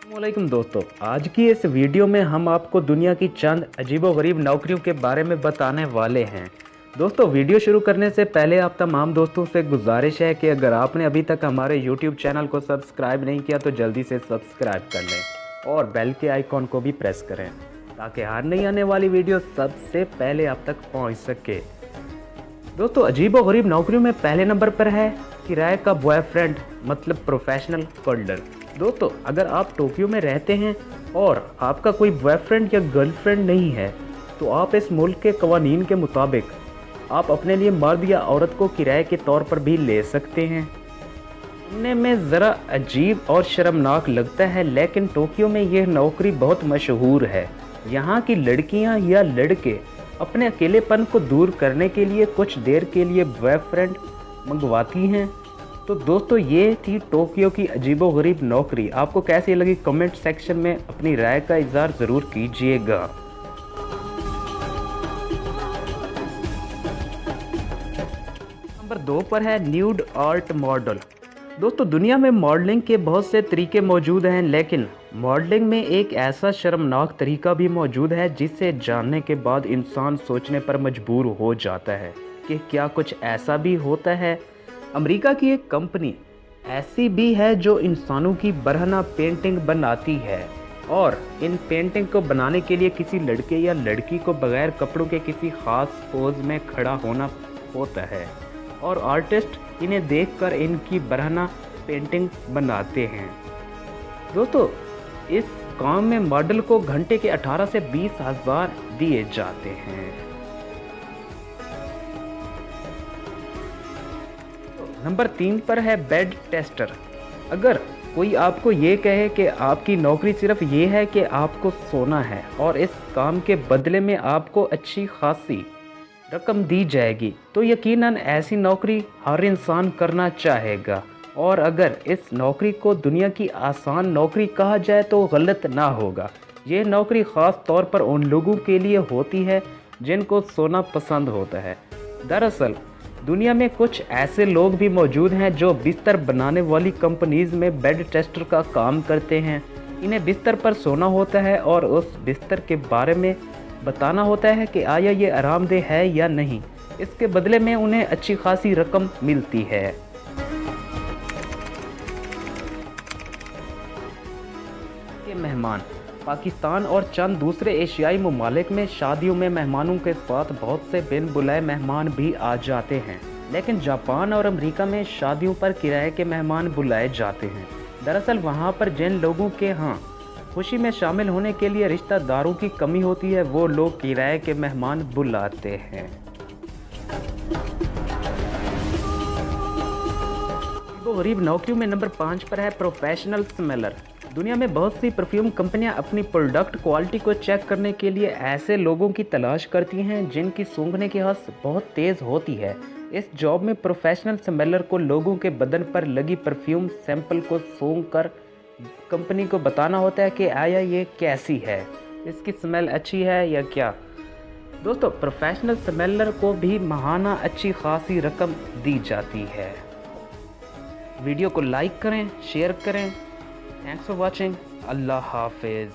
वालेकुम दोस्तों, आज की इस वीडियो में हम आपको दुनिया की चंद अजीबोगरीब नौकरियों के बारे में बताने वाले हैं। दोस्तों, वीडियो शुरू करने से पहले आप तमाम दोस्तों से गुजारिश है कि अगर आपने अभी तक हमारे YouTube चैनल को सब्सक्राइब नहीं किया तो जल्दी से सब्सक्राइब कर लें और बेल के आइकॉन को भी प्रेस करें ताकि हर नई आने वाली वीडियो सबसे पहले आप तक पहुँच सके। दोस्तों, अजीबोगरीब नौकरियों में पहले नंबर पर है किराए का बॉयफ्रेंड मतलब प्रोफेशनल कोल्डर। दोस्तों, अगर आप टोक्यो में रहते हैं और आपका कोई बॉयफ्रेंड या गर्लफ्रेंड नहीं है तो आप इस मुल्क के कवानीन के मुताबिक आप अपने लिए मर्द या औरत को किराए के तौर पर भी ले सकते हैं। सुनने में ज़रा अजीब और शर्मनाक लगता है, लेकिन टोक्यो में यह नौकरी बहुत मशहूर है। यहाँ की लड़कियाँ या लड़के अपने अकेलेपन को दूर करने के लिए कुछ देर के लिए बॉयफ्रेंड मंगवाती हैं। तो दोस्तों, ये थी टोक्यो की अजीबोगरीब नौकरी। आपको कैसी लगी कमेंट सेक्शन में अपनी राय का इज़हार ज़रूर कीजिएगा। नंबर 2 पर है न्यूड आर्ट मॉडल। दोस्तों, दुनिया में मॉडलिंग के बहुत से तरीके मौजूद हैं, लेकिन मॉडलिंग में एक ऐसा शर्मनाक तरीका भी मौजूद है जिसे जानने के बाद इंसान सोचने पर मजबूर हो जाता है कि क्या कुछ ऐसा भी होता है। अमेरिका की एक कंपनी ऐसी भी है जो इंसानों की बरहना पेंटिंग बनाती है और इन पेंटिंग को बनाने के लिए किसी लड़के या लड़की को बगैर कपड़ों के किसी ख़ास पोज में खड़ा होना होता है और आर्टिस्ट इन्हें देखकर इनकी बरहना पेंटिंग बनाते हैं। दोस्तों, इस काम में मॉडल को घंटे के 18 से 20 हज़ार दिए जाते हैं। नंबर 3 पर है बेड टेस्टर। अगर कोई आपको ये कहे कि आपकी नौकरी सिर्फ ये है कि आपको सोना है और इस काम के बदले में आपको अच्छी खासी रकम दी जाएगी तो यकीनन ऐसी नौकरी हर इंसान करना चाहेगा। और अगर इस नौकरी को दुनिया की आसान नौकरी कहा जाए तो गलत ना होगा। ये नौकरी ख़ास तौर पर उन लोगों के लिए होती है जिनको सोना पसंद होता है। दरअसल दुनिया में कुछ ऐसे लोग भी मौजूद हैं जो बिस्तर बनाने वाली कंपनीज़ में बेड टेस्टर का काम करते हैं। इन्हें बिस्तर पर सोना होता है और उस बिस्तर के बारे में बताना होता है कि आया ये आरामदेह है या नहीं। इसके बदले में उन्हें अच्छी खासी रकम मिलती है। ये मेहमान पाकिस्तान और चंद दूसरे एशियाई ममालिक में शादियों में मेहमानों के साथ बहुत से बिन बुलाए मेहमान भी आ जाते हैं, लेकिन जापान और अमेरिका में शादियों पर किराए के मेहमान बुलाए जाते हैं। दरअसल वहां पर जिन लोगों के यहाँ खुशी में शामिल होने के लिए रिश्तेदारों की कमी होती है वो लोग किराए के मेहमान बुलाते हैं। गरीब नौकरियों में नंबर 5 पर है प्रोफेशनल स्मेलर। दुनिया में बहुत सी परफ्यूम कंपनियां अपनी प्रोडक्ट क्वालिटी को चेक करने के लिए ऐसे लोगों की तलाश करती हैं जिनकी सूंघने की हस बहुत तेज़ होती है। इस जॉब में प्रोफेशनल स्मेलर को लोगों के बदन पर लगी परफ्यूम सैंपल को सूंघकर कंपनी को बताना होता है कि आया ये कैसी है, इसकी स्मेल अच्छी है या क्या। दोस्तों, प्रोफेशनल स्मेलर को भी माहाना अच्छी खासी रकम दी जाती है। वीडियो को लाइक करें, शेयर करें। Thanks for watching. अल्लाह हाफिज़।